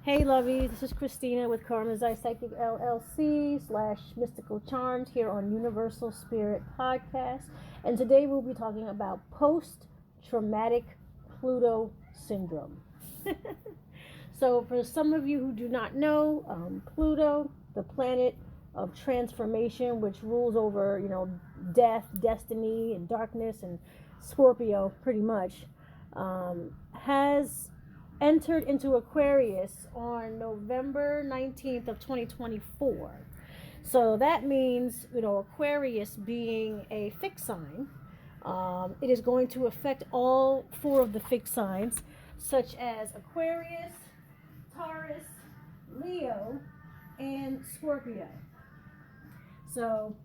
Hey lovies, this is Christina with Karma's Eye Psychic LLC / Mystical Charms here on Universal Spirit Podcast. And today we'll be talking about Post Traumatic Pluto Syndrome. So for some of you who do not know, Pluto, the planet of transformation, which rules over, death, destiny, and darkness, and Scorpio pretty much, has entered into Aquarius on November 19th of 2024. So that means, Aquarius being a fixed sign, it is going to affect all four of the fixed signs, such as Aquarius, Taurus, Leo, and Scorpio. So,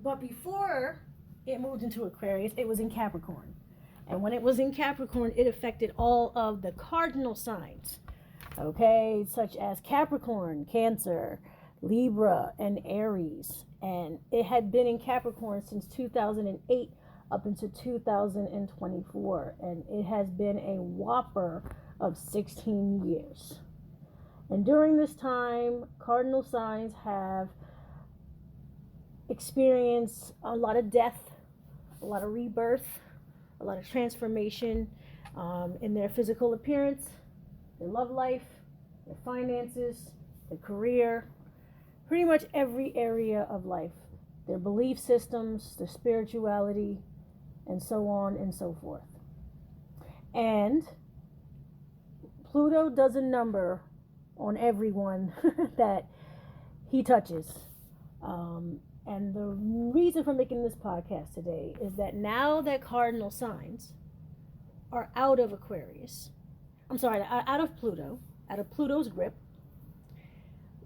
but before it moved into Aquarius, it was in Capricorn. And when it was in Capricorn, it affected all of the cardinal signs, okay, such as Capricorn, Cancer, Libra, and Aries. And it had been in Capricorn since 2008 up into 2024. And it has been a whopper of 16 years. And during this time, cardinal signs have experienced a lot of death, a lot of rebirth, a lot of transformation in their physical appearance, their love life, their finances, their career, pretty much every area of life, their belief systems, their spirituality, and so on and so forth. And Pluto does a number on everyone that he touches. And the reason for making this podcast today is that now that cardinal signs are out of Aquarius, out of Pluto, out of Pluto's grip,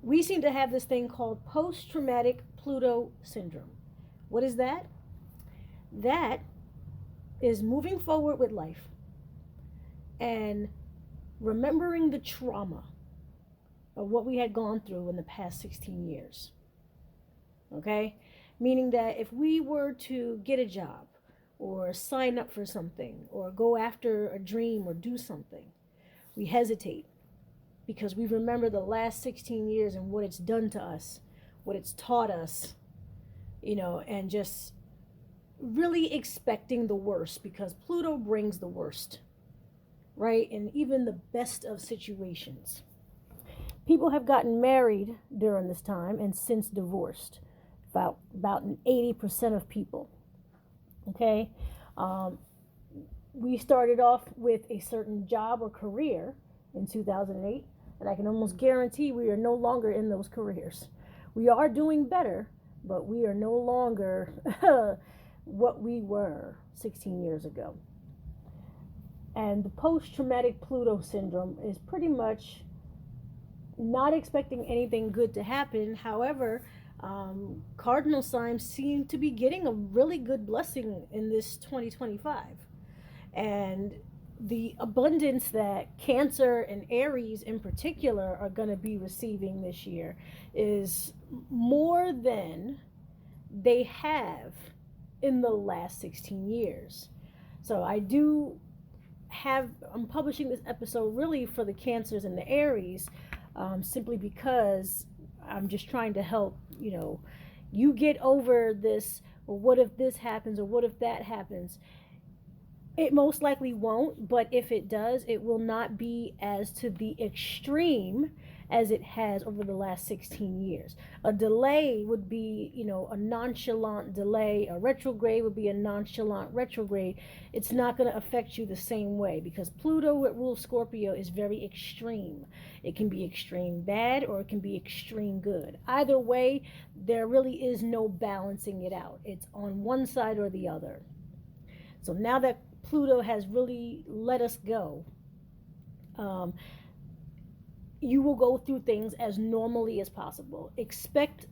we seem to have this thing called Post Traumatic Pluto Syndrome. What is that? That is moving forward with life and remembering the trauma of what we had gone through in the past 16 years. Okay? Meaning that if we were to get a job or sign up for something or go after a dream or do something, we hesitate because we remember the last 16 years and what it's done to us, what it's taught us, and just really expecting the worst because Pluto brings the worst, right? And even the best of situations. People have gotten married during this time and since divorced. About 80% of people. Okay, we started off with a certain job or career in 2008, and I can almost guarantee we are no longer in those careers. We are doing better, but we are no longer what we were 16 years ago. And the post-traumatic Pluto syndrome is pretty much not expecting anything good to happen. However, cardinal signs seem to be getting a really good blessing in this 2025. And the abundance that Cancer and Aries in particular are going to be receiving this year is more than they have in the last 16 years. So I'm publishing this episode really for the Cancers and the Aries, simply because I'm just trying to help, you get over this, or what if this happens, or what if that happens. It most likely won't, but if it does, it will not be as to the extreme as it has over the last 16 years. A delay would be, a nonchalant delay. A retrograde would be a nonchalant retrograde. It's not going to affect you the same way because Pluto, what rules Scorpio, is very extreme. It can be extreme bad or it can be extreme good. Either way, there really is no balancing it out. It's on one side or the other. So now that Pluto has really let us go, you will go through things as normally as possible. Expect,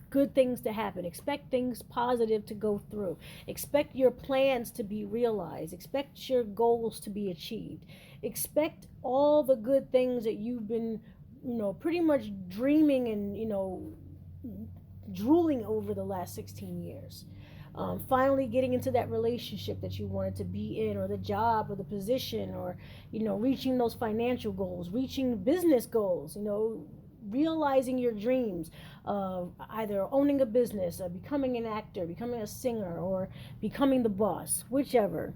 good things to happen. Expect things positive to go through. Expect your plans to be realized. Expect your goals to be achieved. Expect all the good things that you've been, pretty much dreaming and, drooling over the last 16 years. finally getting into that relationship that you wanted to be in, or the job or the position, or reaching those financial goals, reaching business goals, realizing your dreams of either owning a business or becoming an actor, becoming a singer, or becoming the boss, whichever.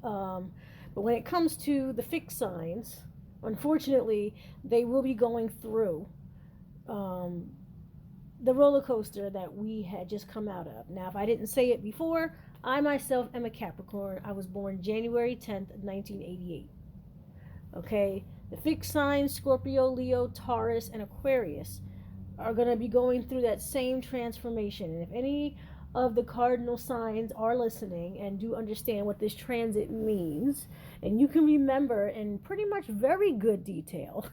But when it comes to the fixed signs, unfortunately, they will be going through the roller coaster that we had just come out of. Now, if I didn't say it before, I myself am a Capricorn. I was born January 10th, 1988. Okay? The fixed signs, Scorpio, Leo, Taurus, and Aquarius, are going to be going through that same transformation. And if any of the cardinal signs are listening and do understand what this transit means, and you can remember in pretty much very good detail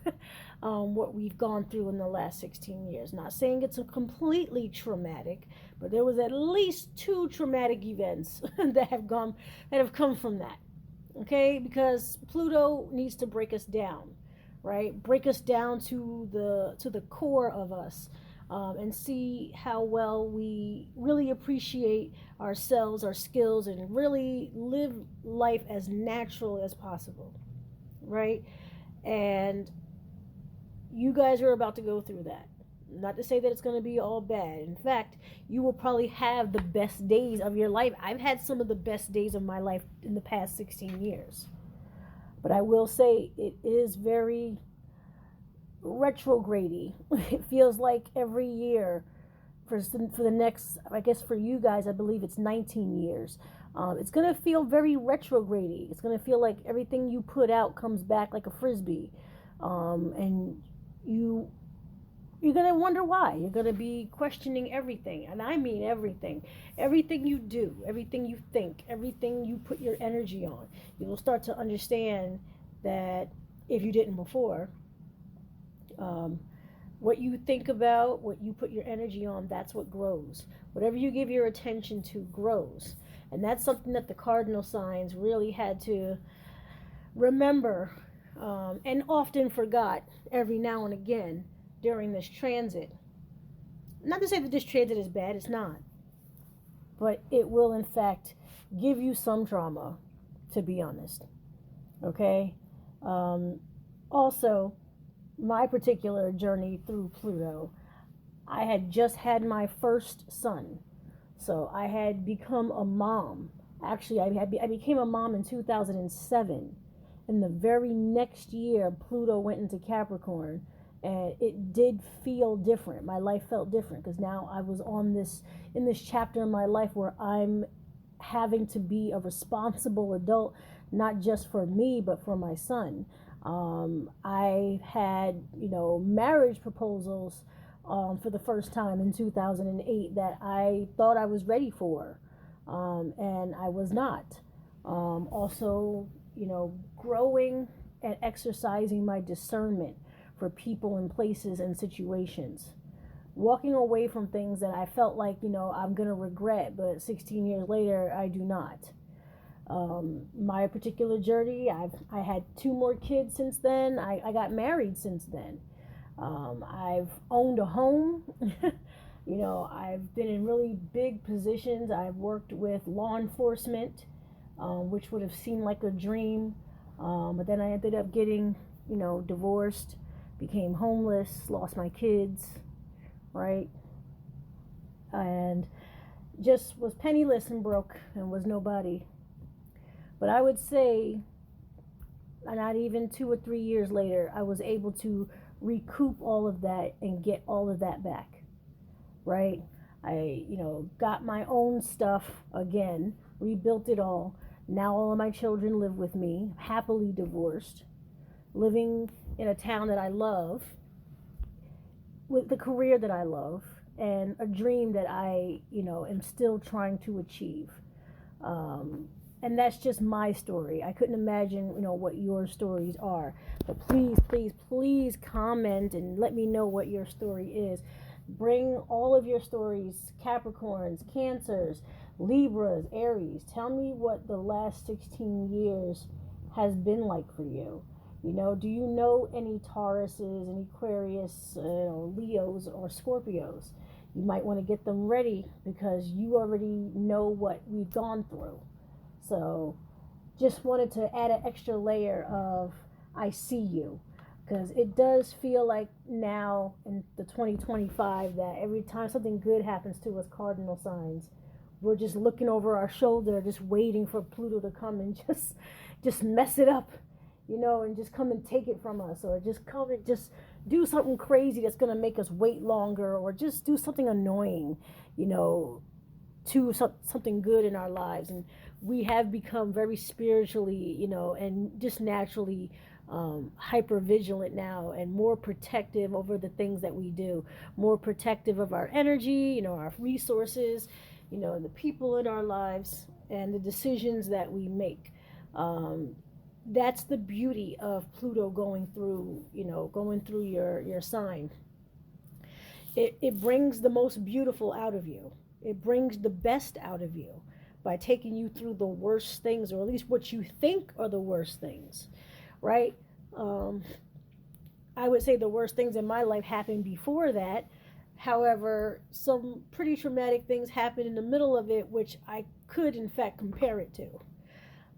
what we've gone through in the last 16 years. Not saying it's a completely traumatic, but there was at least 2 traumatic events that have come from that. Okay, because Pluto needs to break us down, right? Break us down to the core of us. And see how well we really appreciate ourselves, our skills, and really live life as natural as possible, right? And you guys are about to go through that. Not to say that it's going to be all bad. In fact, you will probably have the best days of your life. I've had some of the best days of my life in the past 16 years. But I will say it is very retrograde. It feels like every year for the next, I guess for you guys, I believe it's 19 years. It's going to feel very retrograde. It's going to feel like everything you put out comes back like a frisbee. And you're going to wonder why. You're going to be questioning everything. And I mean everything. Everything you do, everything you think, everything you put your energy on. You will start to understand that if you didn't before, what you think about, what you put your energy on, that's what grows. Whatever you give your attention to grows. And that's something that the cardinal signs really had to remember and often forgot every now and again during this transit. Not to say that this transit is bad, it's not. But it will, in fact, give you some trauma, to be honest. Okay? Also, my particular journey through Pluto, I had just had my first son. So I had become a mom. Actually, I became a mom in 2007. And the very next year, Pluto went into Capricorn. And it did feel different. My life felt different because now I was in this chapter in my life where I'm having to be a responsible adult, not just for me, but for my son. I had, marriage proposals for the first time in 2008 that I thought I was ready for, and I was not. Also, growing and exercising my discernment for people and places and situations. Walking away from things that I felt like, I'm going to regret, but 16 years later, I do not. My particular journey, I had 2 more kids since then. I got married since then. I've owned a home. I've been in really big positions. I've worked with law enforcement, which would have seemed like a dream. But then I ended up getting, divorced, became homeless, lost my kids, right? And just was penniless and broke and was nobody. But I would say, not even 2 or 3 years later, I was able to recoup all of that and get all of that back, right? I, got my own stuff again, rebuilt it all. Now all of my children live with me, happily divorced, living in a town that I love, with the career that I love, and a dream that I, am still trying to achieve. And that's just my story. I couldn't imagine, what your stories are. But please, please, please comment and let me know what your story is. Bring all of your stories, Capricorns, Cancers, Libras, Aries. Tell me what the last 16 years has been like for you. Do you know any Tauruses, any Aquarius, Leos, or Scorpios? You might want to get them ready because you already know what we've gone through. So just wanted to add an extra layer of I see you, because it does feel like now in the 2025 that every time something good happens to us cardinal signs, we're just looking over our shoulder, just waiting for Pluto to come and just mess it up, and just come and take it from us, or just come and just do something crazy that's going to make us wait longer, or just do something annoying, to something good in our lives. And we have become very spiritually, and just naturally hyper vigilant now, and more protective over the things that we do, more protective of our energy, our resources, the people in our lives, and the decisions that we make. That's the beauty of Pluto going through your sign. It brings the most beautiful out of you. It brings the best out of you by taking you through the worst things, or at least what you think are the worst things, right? I would say the worst things in my life happened before that. However, some pretty traumatic things happened in the middle of it, which I could, in fact, compare it to.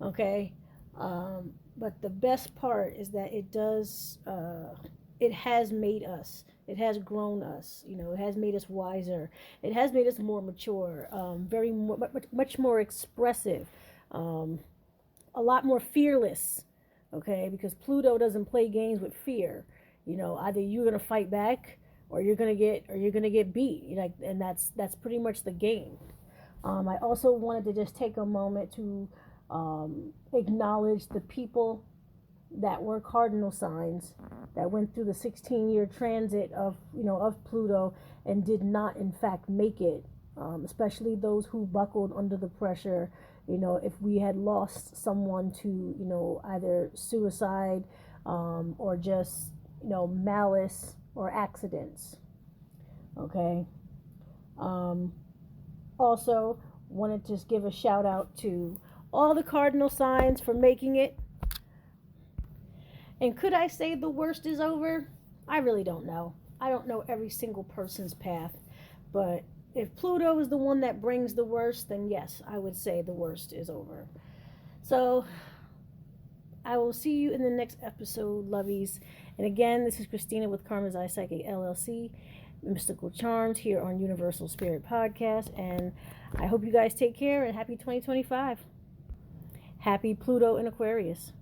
Okay? But the best part is that it has made us. It has grown us. It has made us wiser. It has made us more mature, much more expressive, a lot more fearless. Okay? Because Pluto doesn't play games with fear. Either you're gonna fight back, or you're gonna get beat, and that's pretty much the game. I also wanted to just take a moment to acknowledge the people that were cardinal signs that went through the 16-year transit of Pluto and did not in fact make it, especially those who buckled under the pressure. If we had lost someone to either suicide, or just malice or accidents. Okay. Also wanted to just give a shout out to all the cardinal signs for making it. And could I say the worst is over? I really don't know. I don't know every single person's path, but if Pluto is the one that brings the worst, then yes, I would say the worst is over. So I will see you in the next episode, lovies. And again, this is Christina with Karma's Eye Psychic LLC, Mystical Charms, here on Universal Spirit Podcast. And I hope you guys take care, and happy 2025. Happy Pluto in Aquarius.